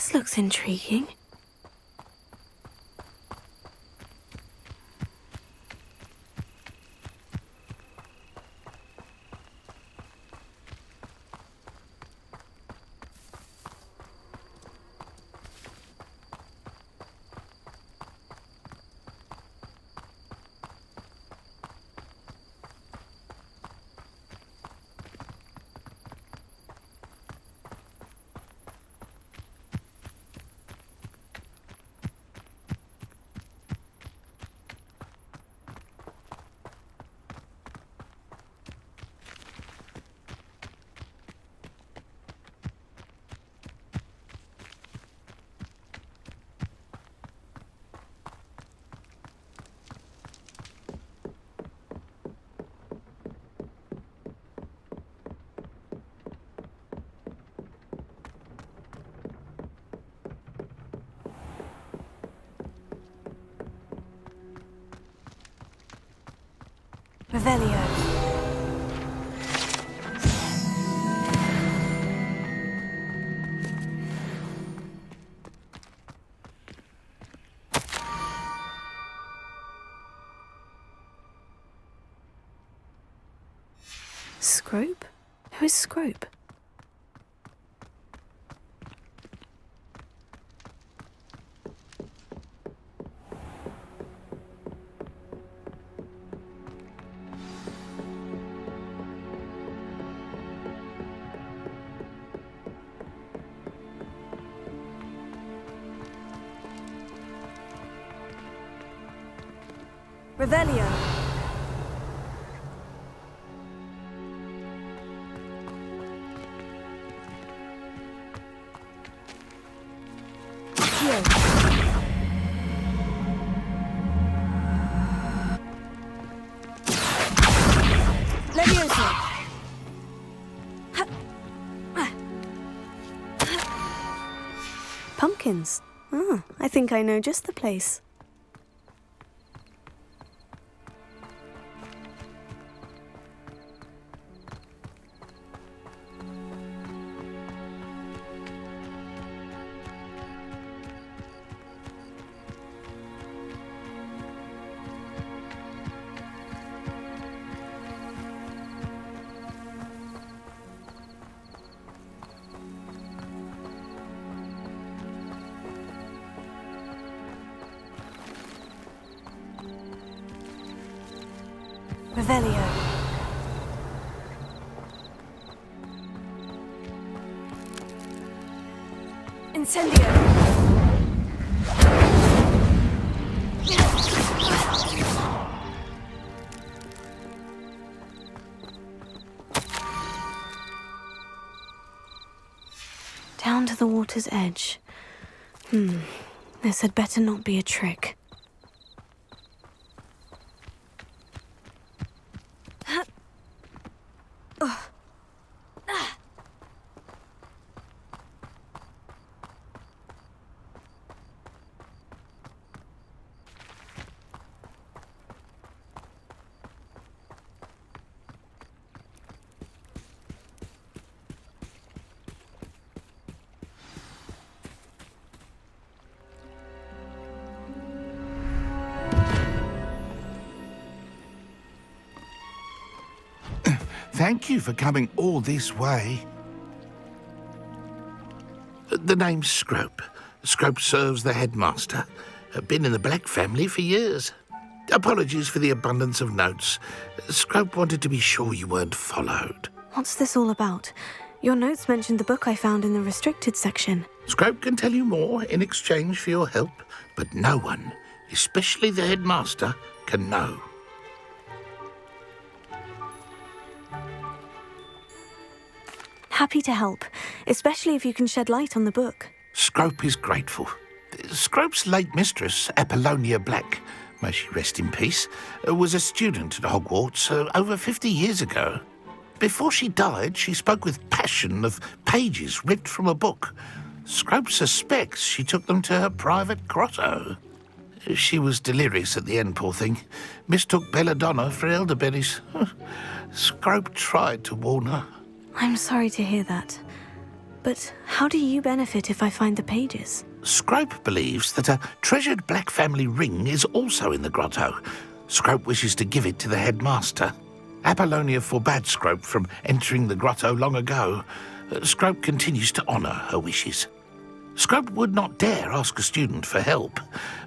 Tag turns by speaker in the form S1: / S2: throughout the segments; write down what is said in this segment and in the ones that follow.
S1: This looks intriguing. Revelio. Scrope? Who is Scrope? Revelio. Levioso. Pumpkins. Ah, I think I know just the place. Revelio. Incendio. Down to the water's edge. This had better not be a trick.
S2: Thank you for coming all this way. The name's Scrope. Scrope serves the headmaster. Been in the Black family for years. Apologies for the abundance of notes. Scrope wanted to be sure you weren't followed.
S1: What's this all about? Your notes mentioned the book I found in the restricted section.
S2: Scrope can tell you more in exchange for your help, but no one, especially the headmaster, can know.
S1: Happy to help, especially if you can shed light on the book.
S2: Scrope is grateful. Scrope's late mistress, Apollonia Black, may she rest in peace, was a student at Hogwarts over 50 years ago. Before she died, she spoke with passion of pages ripped from a book. Scrope suspects she took them to her private grotto. She was delirious at the end, poor thing. Mistook belladonna for elderberries. Scrope tried to warn her.
S1: I'm sorry to hear that. But how do you benefit if I find the pages?
S2: Scrope believes that a treasured black family ring is also in the grotto. Scrope wishes to give it to the headmaster. Apollonia forbade Scrope from entering the grotto long ago. Scrope continues to honour her wishes. Scrope would not dare ask a student for help,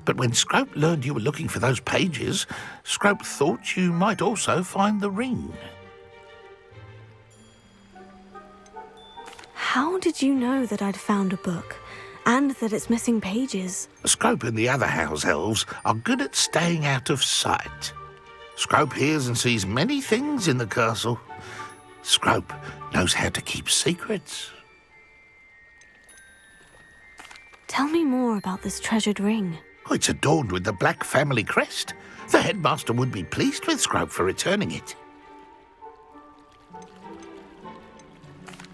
S2: but when Scrope learned you were looking for those pages, Scrope thought you might also find the ring.
S1: How did you know that I'd found a book, and that it's missing pages?
S2: Scrope and the other house elves are good at staying out of sight. Scrope hears and sees many things in the castle. Scrope knows how to keep secrets.
S1: Tell me more about this treasured ring.
S2: Oh, it's adorned with the black family crest. The headmaster would be pleased with Scrope for returning it.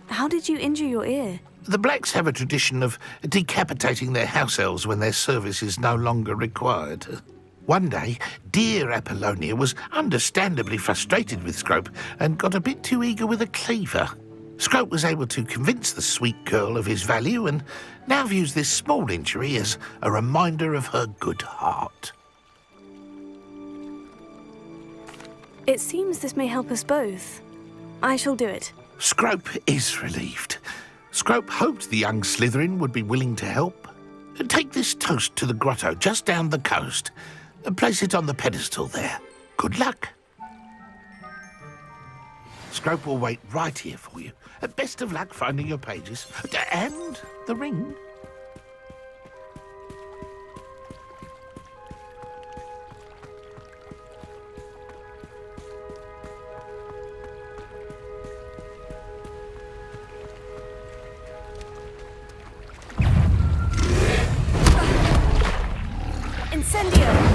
S1: How did you injure your ear?
S2: The Blacks have a tradition of decapitating their house elves when their service is no longer required. One day, dear Apollonia was understandably frustrated with Scrope and got a bit too eager with a cleaver. Scrope was able to convince the sweet girl of his value and now views this small injury as a reminder of her good heart.
S1: It seems this may help us both. I shall do it.
S2: Scrope is relieved. Scrope hoped the young Slytherin would be willing to help. Take this toast to the grotto just down the coast and place it on the pedestal there. Good luck. Scrope will wait right here for you. Best of luck finding your pages. And the ring.
S1: Incendio!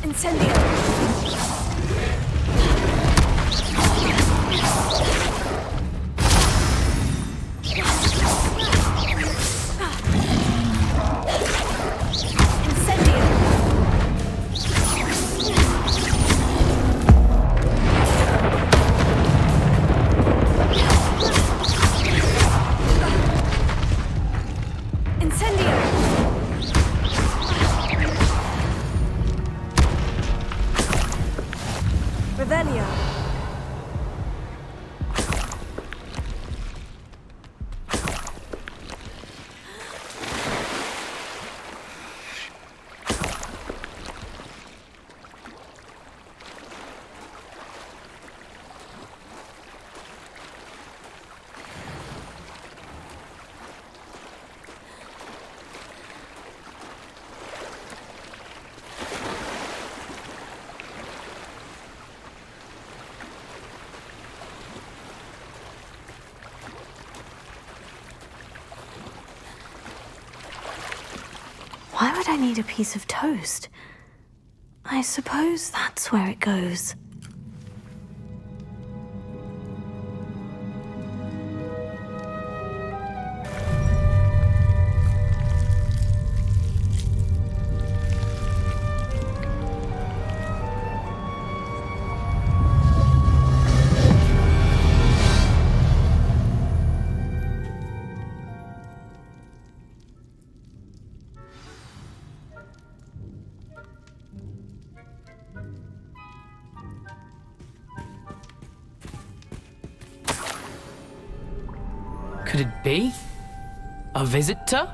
S1: Incendio! Why would I need a piece of toast? I suppose that's where it goes.
S3: Could it be? A visitor?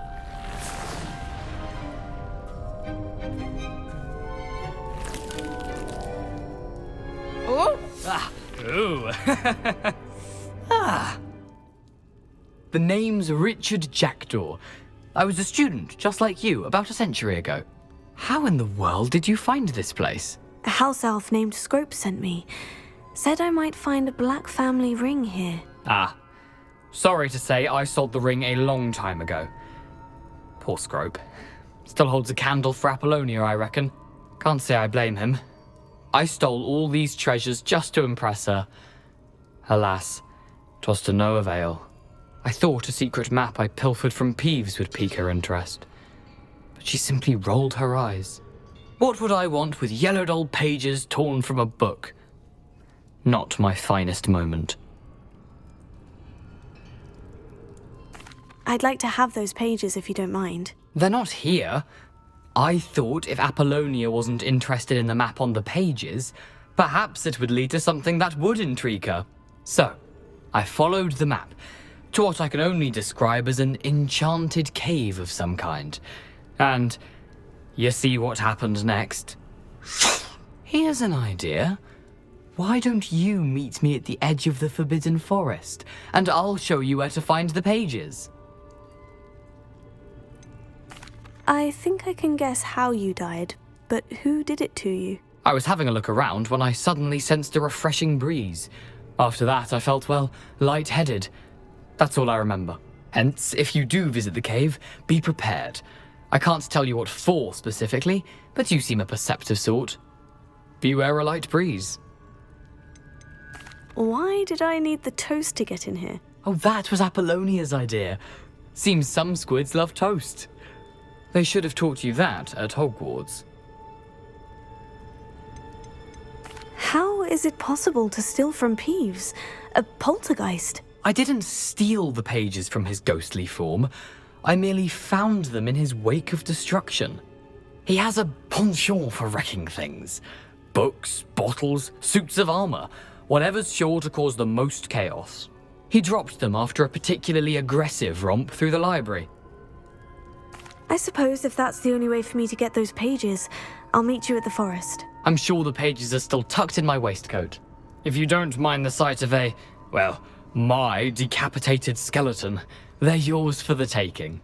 S3: Oh! Ah! Ooh! Ah! The name's Richard Jackdaw. I was a student, just like you, about a century ago. How in the world did you find this place?
S1: A house elf named Scrope sent me. Said I might find a black family ring here.
S3: Ah. Sorry to say, I sold the ring a long time ago. Poor Scrope. Still holds a candle for Apollonia, I reckon. Can't say I blame him. I stole all these treasures just to impress her. Alas, 'twas to no avail. I thought a secret map I pilfered from Peeves would pique her interest. But she simply rolled her eyes. What would I want with yellowed old pages torn from a book? Not my finest moment.
S1: I'd like to have those pages if you don't mind.
S3: They're not here. I thought if Apollonia wasn't interested in the map on the pages, perhaps it would lead to something that would intrigue her. So, I followed the map to what I can only describe as an enchanted cave of some kind. And you see what happened next? Here's an idea. Why don't you meet me at the edge of the Forbidden Forest, and I'll show you where to find the pages?
S1: I think I can guess how you died, but who did it to you?
S3: I was having a look around when I suddenly sensed a refreshing breeze. After that, I felt, well, lightheaded. That's all I remember. Hence, if you do visit the cave, be prepared. I can't tell you what for specifically, but you seem a perceptive sort. Beware a light breeze.
S1: Why did I need the toast to get in here?
S3: Oh, that was Apollonia's idea. Seems some squids love toast. They should have taught you that at Hogwarts.
S1: How is it possible to steal from Peeves? A poltergeist?
S3: I didn't steal the pages from his ghostly form. I merely found them in his wake of destruction. He has a penchant for wrecking things. Books, bottles, suits of armor, whatever's sure to cause the most chaos. He dropped them after a particularly aggressive romp through the library.
S1: I suppose if that's the only way for me to get those pages, I'll meet you at the forest.
S3: I'm sure the pages are still tucked in my waistcoat. If you don't mind the sight of my decapitated skeleton, they're yours for the taking.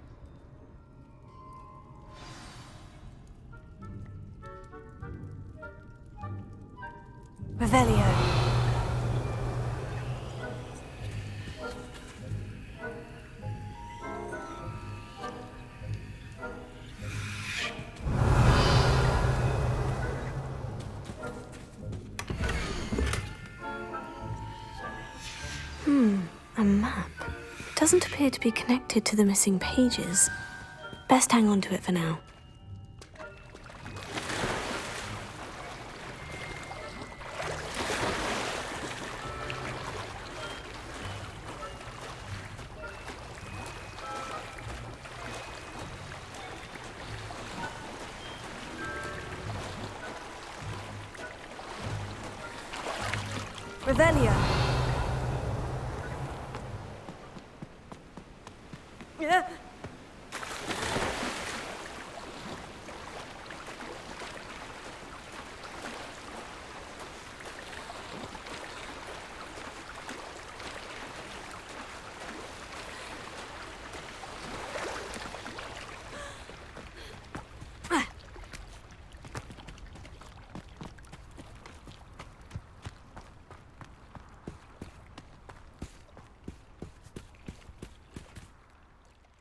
S1: Revelio. A map. It doesn't appear to be connected to the missing pages. Best hang on to it for now.
S4: Revelio. Yeah.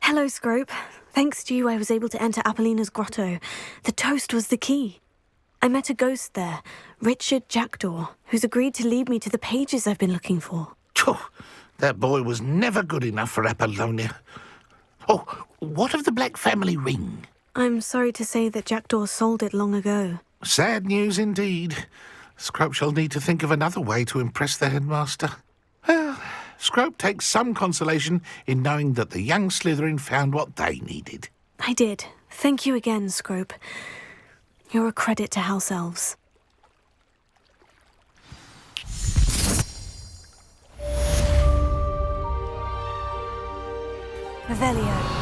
S1: Hello, Scrope. Thanks to you, I was able to enter Apollina's grotto. The toast was the key. I met a ghost there, Richard Jackdaw, who's agreed to lead me to the pages I've been looking for.
S2: Phew, that boy was never good enough for Apollonia. Oh, what of the Black family ring?
S1: I'm sorry to say that Jackdaw sold it long ago.
S2: Sad news indeed. Scrope shall need to think of another way to impress the headmaster. Well, Scrope takes some consolation in knowing that the young Slytherin found what they needed.
S1: I did. Thank you again, Scrope. You're a credit to House Elves.
S4: Revelio.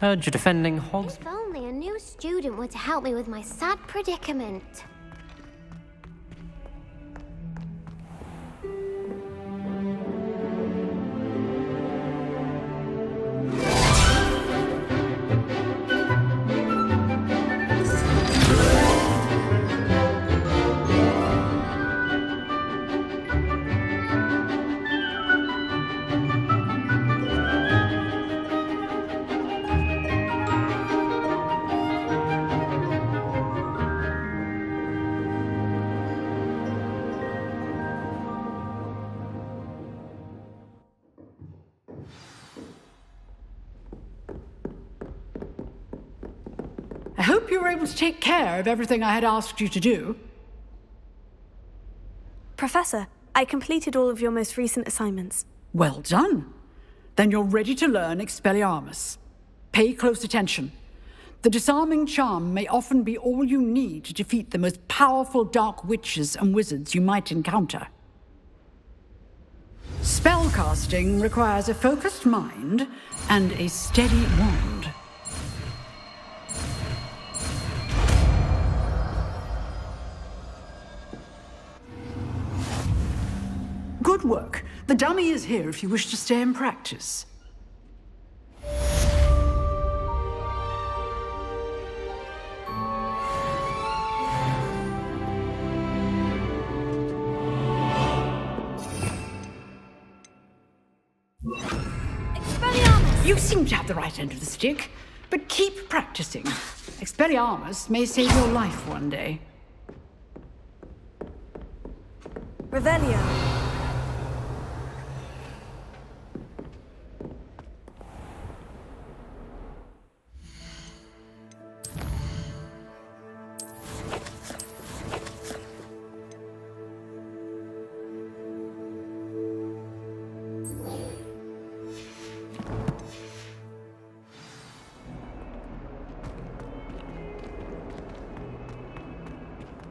S5: Heard you're defending Hogs.
S6: If only a new student were to help me with my sad predicament.
S7: I hope you were able to take care of everything I had asked you to do.
S1: Professor, I completed all of your most recent assignments.
S7: Well done. Then you're ready to learn Expelliarmus. Pay close attention. The disarming charm may often be all you need to defeat the most powerful dark witches and wizards you might encounter. Spellcasting requires a focused mind and a steady wand. Good work. The dummy is here if you wish to stay and practice.
S1: Expelliarmus!
S7: You seem to have the right end of the stick, but keep practicing. Expelliarmus may save your life one day.
S1: Revelio.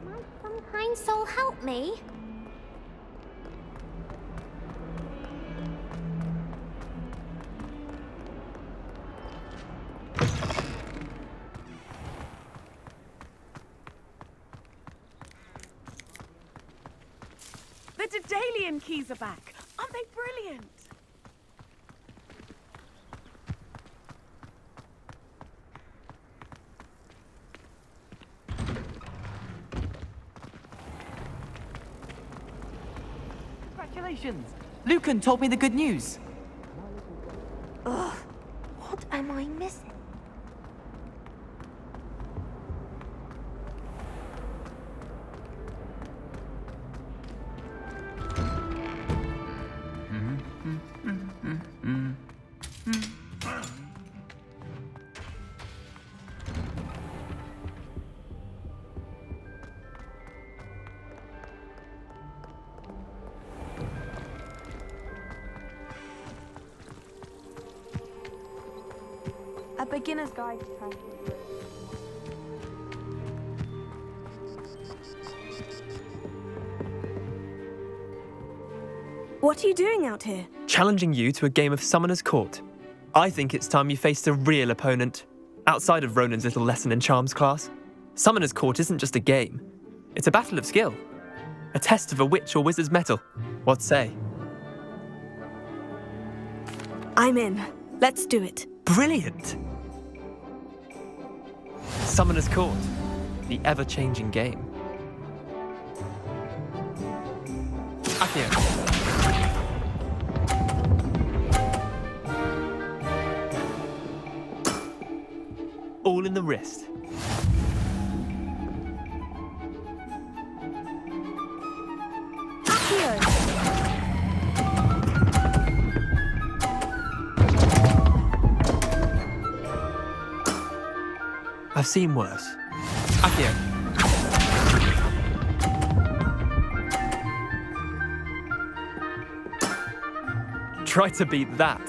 S6: Might some kind soul help me?
S4: The Daedalian keys are back. Aren't they brilliant?
S8: Congratulations! Lucan told me the good news.
S6: What am I missing?
S1: A beginner's guide to practice. What are you doing out here?
S9: Challenging you to a game of Summoner's Court. I think it's time you faced a real opponent, outside of Ronan's little lesson in charms class. Summoner's Court isn't just a game. It's a battle of skill. A test of a witch or wizard's mettle. What say?
S1: I'm in. Let's do it.
S9: Brilliant! Summoner's Court, the ever-changing game. Accio. All in the wrist.
S1: Accio!
S9: I've seen worse. Accio. Try to beat that.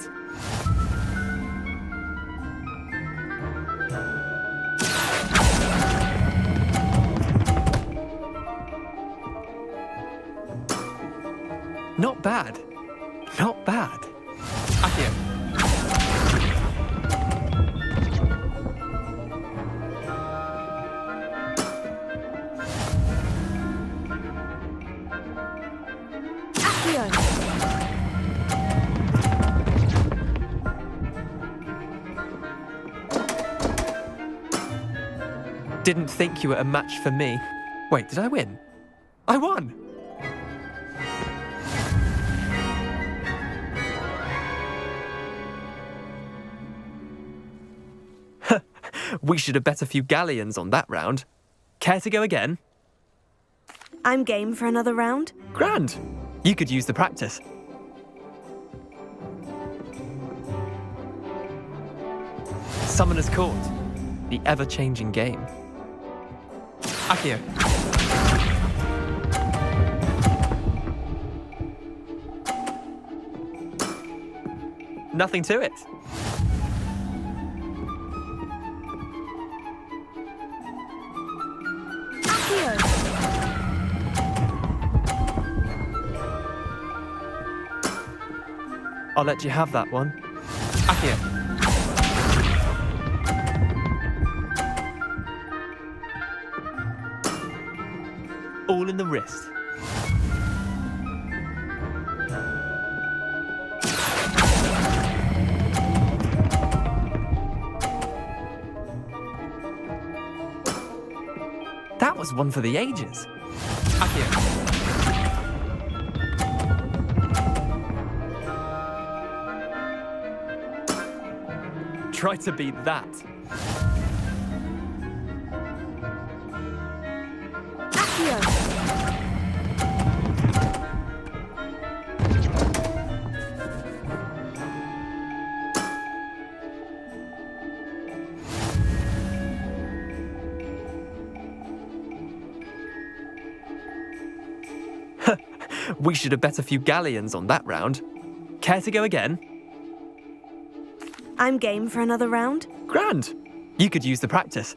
S9: Not bad. Not bad. Accio. Didn't think you were a match for me. Wait, did I win? I won! We should have bet a few galleons on that round. Care to go again?
S1: I'm game for another round.
S9: Grand! You could use the practice. Summoner's Court. The ever-changing game. Accio. Nothing to it. I'll let you have that one. Accio. All in the wrist. That was one for the ages. Accio. Try to beat that. We should have bet a few galleons on that round. Care to go again?
S1: I'm game for another round.
S9: Grand! You could use the practice.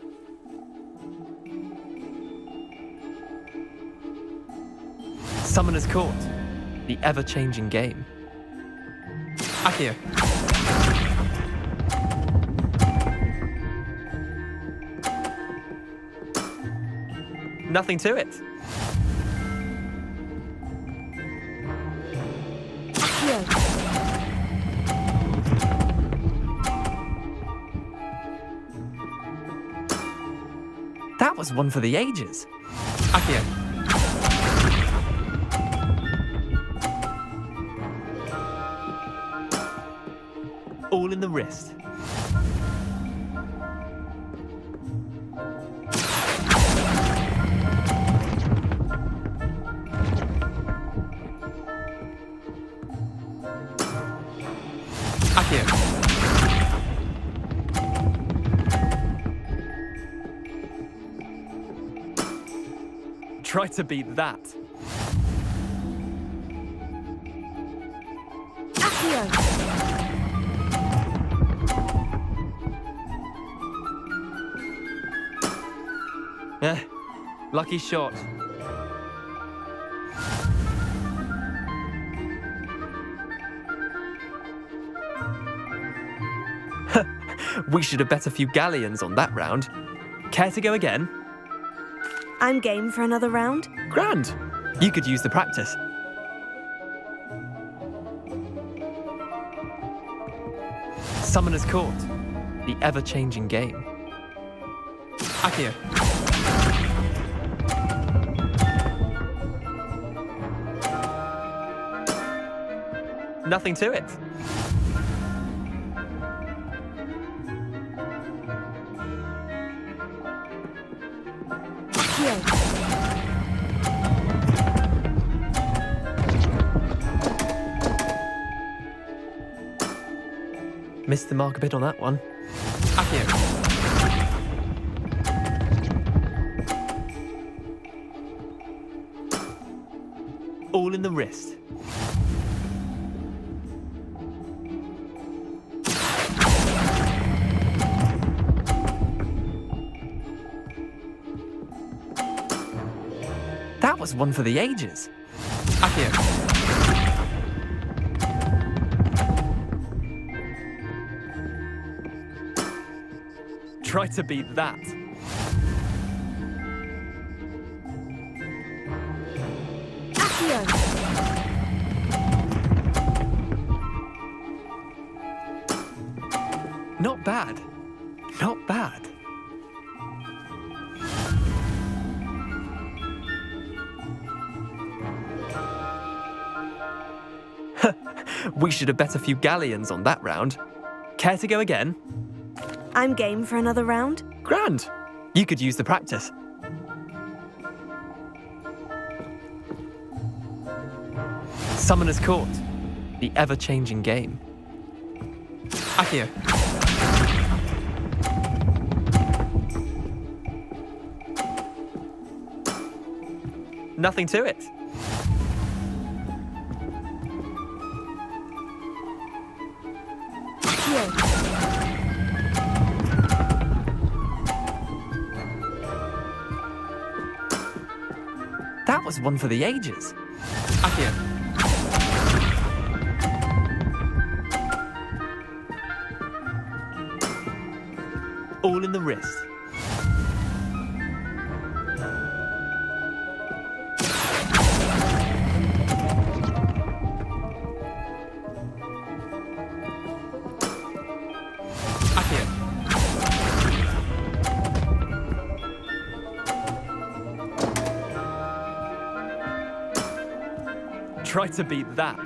S9: Summoner's Court. The ever-changing game. Accio. Nothing to it. That was one for the ages. Accio. All in the wrist. Accio. Try to beat that. Lucky shot. We should have bet a few galleons on that round. Care to go again?
S1: I'm game for another round.
S9: Grand! You could use the practice. Summoner's Court. The ever-changing game. Accio. Nothing to it. Missed the mark a bit on that one. Accio. All in the wrist. That was one for the ages. Accio. Try to beat that.
S1: Accio.
S9: Not bad. Not bad. We should have bet a few galleons on that round. Care to go again?
S1: I'm game for another round.
S9: Grand. You could use the practice. Summoner's Court. The ever-changing game. Accio. Nothing to it. That was one for the ages. Accio. All in the wrist. Accio. Try to beat that.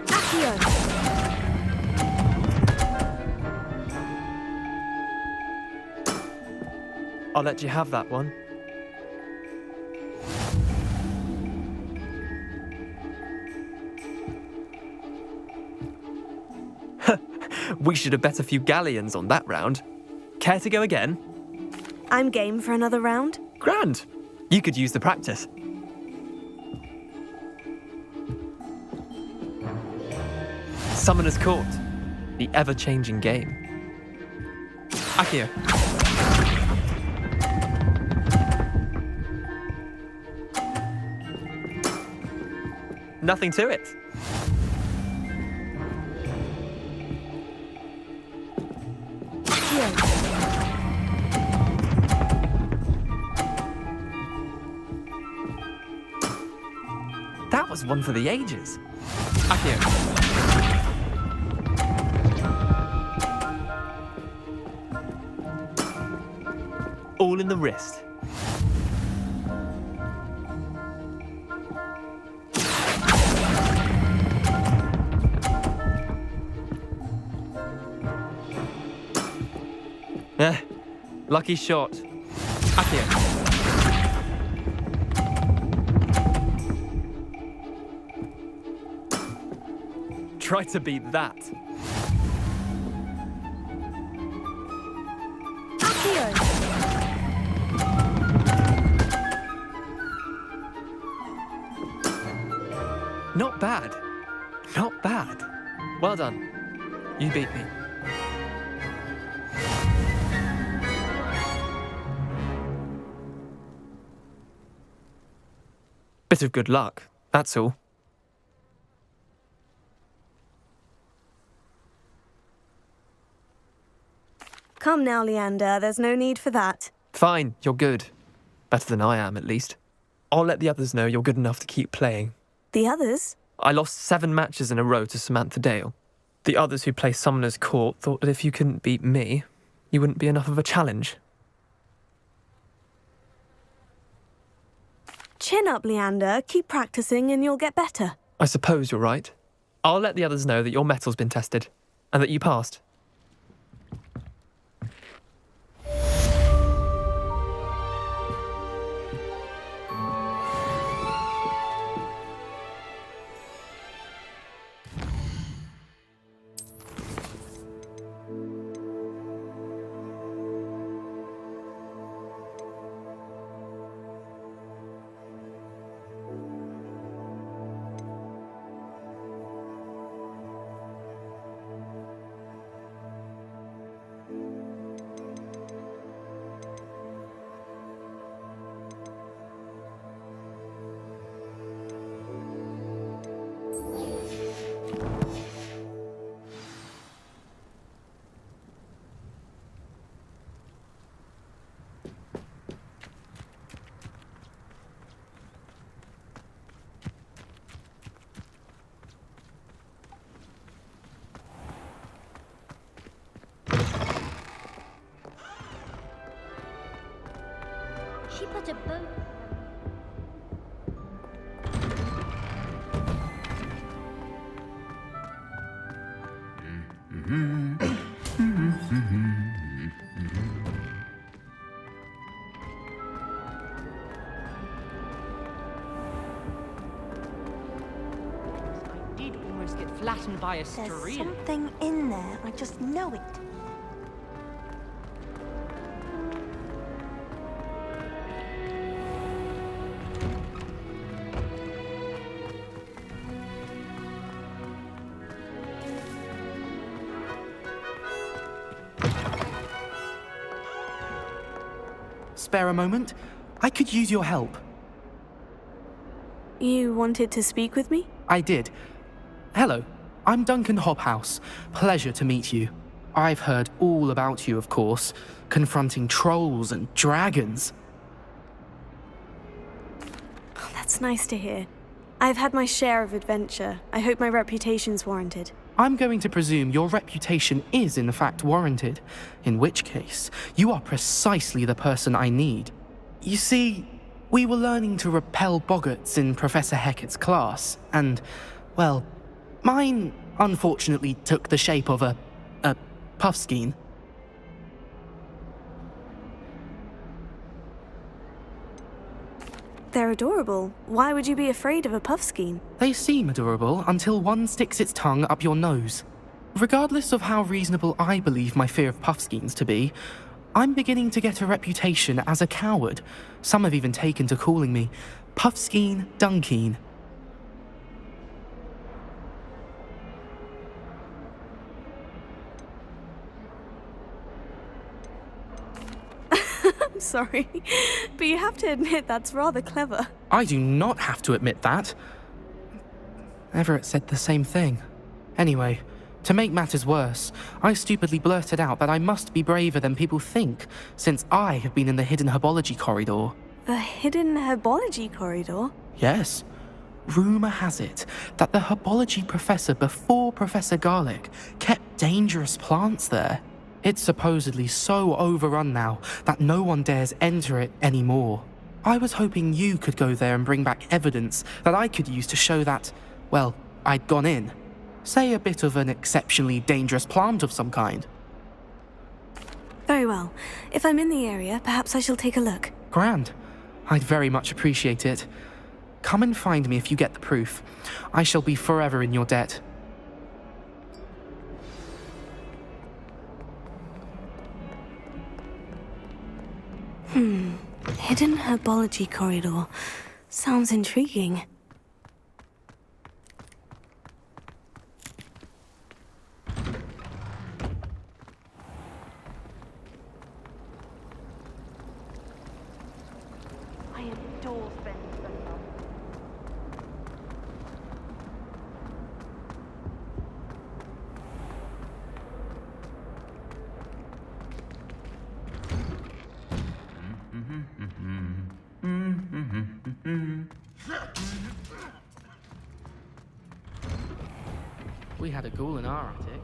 S1: Accio.
S9: I'll let you have that one. We should have bet a few galleons on that round. Care to go again?
S1: I'm game for another round.
S9: Grand. You could use the practice. Summoner's Court. The ever-changing game. Accio. Nothing to it.
S1: Accio.
S9: That was one for the ages. Accio. All in the wrist. Lucky shot. Accio. Try to beat that.
S1: Accio.
S9: Not bad. Not bad. Well done. You beat me. Bit of good luck, that's all.
S1: Come now, Leander, there's no need for that.
S9: Fine, you're good. Better than I am, at least. I'll let the others know you're good enough to keep playing.
S1: The others?
S9: I lost 7 matches in a row to Samantha Dale. The others who play Summoner's Court thought that if you couldn't beat me, you wouldn't be enough of a challenge.
S1: Chin up, Leander. Keep practicing and you'll get better.
S9: I suppose you're right. I'll let the others know that your metal's been tested, and that you passed.
S6: such a boat.
S8: I did almost get flattened by a
S1: There's
S8: stream.
S1: something in there. I just know it.
S10: Spare a moment? I could use your help.
S1: You wanted to speak with me?
S10: I did. Hello, I'm Duncan Hobhouse. Pleasure to meet you. I've heard all about you, of course, confronting trolls and dragons.
S1: Oh, that's nice to hear. I've had my share of adventure. I hope my reputation's warranted.
S10: I'm going to presume your reputation is in fact warranted, in which case, you are precisely the person I need. You see, we were learning to repel boggarts in Professor Hecat's class, and, well, mine unfortunately took the shape of a puffskein.
S1: They're adorable. Why would you be afraid of a puffskein?
S10: They seem adorable until one sticks its tongue up your nose. Regardless of how reasonable I believe my fear of puffskeins to be, I'm beginning to get a reputation as a coward. Some have even taken to calling me Puffskein Dunkeen.
S1: I'm sorry, but you have to admit that's rather clever.
S10: I do not have to admit that. Everett said the same thing. Anyway, to make matters worse, I stupidly blurted out that I must be braver than people think, since I have been in the hidden herbology corridor.
S1: The hidden herbology corridor?
S10: Yes. Rumour has it that the herbology professor before Professor Garlic kept dangerous plants there. It's supposedly so overrun now that no one dares enter it anymore. I was hoping you could go there and bring back evidence that I could use to show that, well, I'd gone in. Say a bit of an exceptionally dangerous plant of some kind.
S1: Very well. If I'm in the area, perhaps I shall take a look.
S10: Grand. I'd very much appreciate it. Come and find me if you get the proof. I shall be forever in your debt.
S1: Hidden herbology corridor. Sounds intriguing.
S4: I adore spending Sunday.
S10: We had a ghoul in our attic.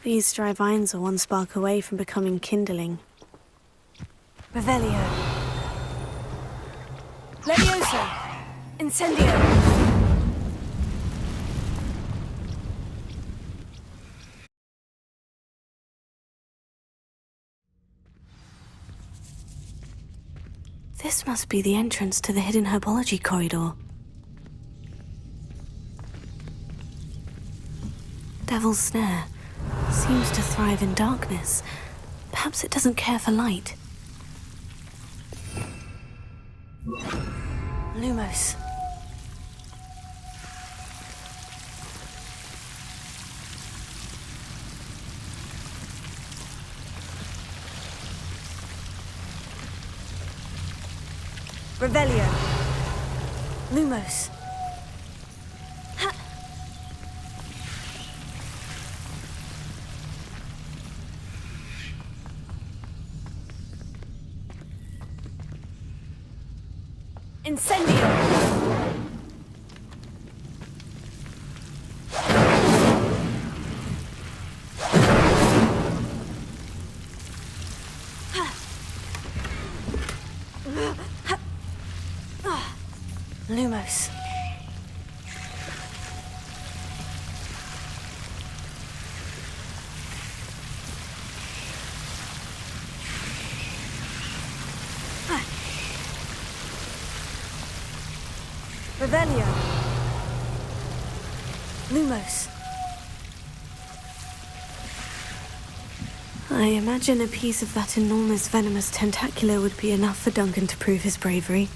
S1: These dry vines are one spark away from becoming kindling. Revelio. Levioso. Incendio. This must be the entrance to the hidden herbology corridor. Devil's Snare. Seems to thrive in darkness. Perhaps it doesn't care for light. Lumos. Revelio. Lumos. Ha. Incendio. Lumos. Revelio. Lumos. I imagine a piece of that enormous venomous tentacular would be enough for Duncan to prove his bravery.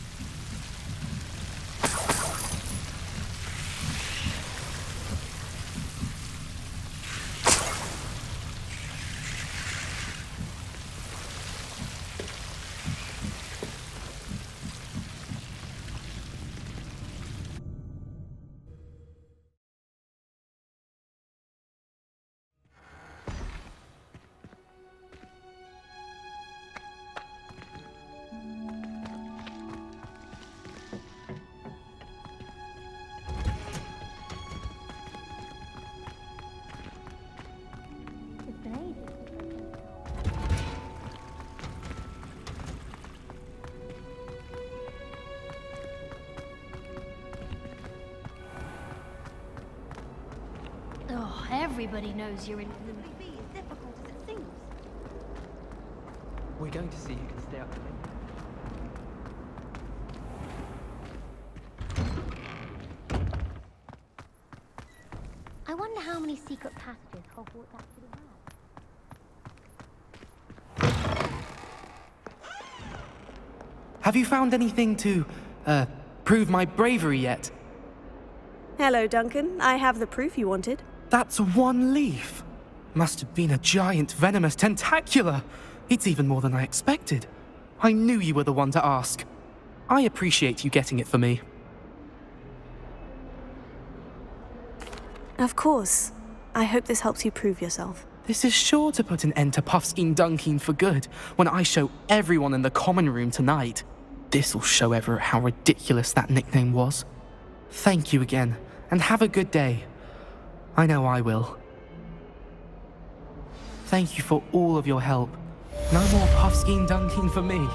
S6: Oh, everybody knows you're in the be as difficult as it seems.
S9: We're going to see who can stay up to
S6: I wonder how many secret passages Hogwarts actually has.
S10: Have you found anything to, prove my bravery yet?
S1: Hello, Duncan. I have the proof you wanted.
S10: That's one leaf. Must have been a giant venomous tentacula. It's even more than I expected. I knew you were the one to ask. I appreciate you getting it for me.
S1: Of course. I hope this helps you prove yourself.
S10: This is sure to put an end to Puffskein Dunkin for good when I show everyone in the common room tonight. This'll show Everett how ridiculous that nickname was. Thank you again, and have a good day. I know I will. Thank you for all of your help. No more Puffskein Dunkin for me.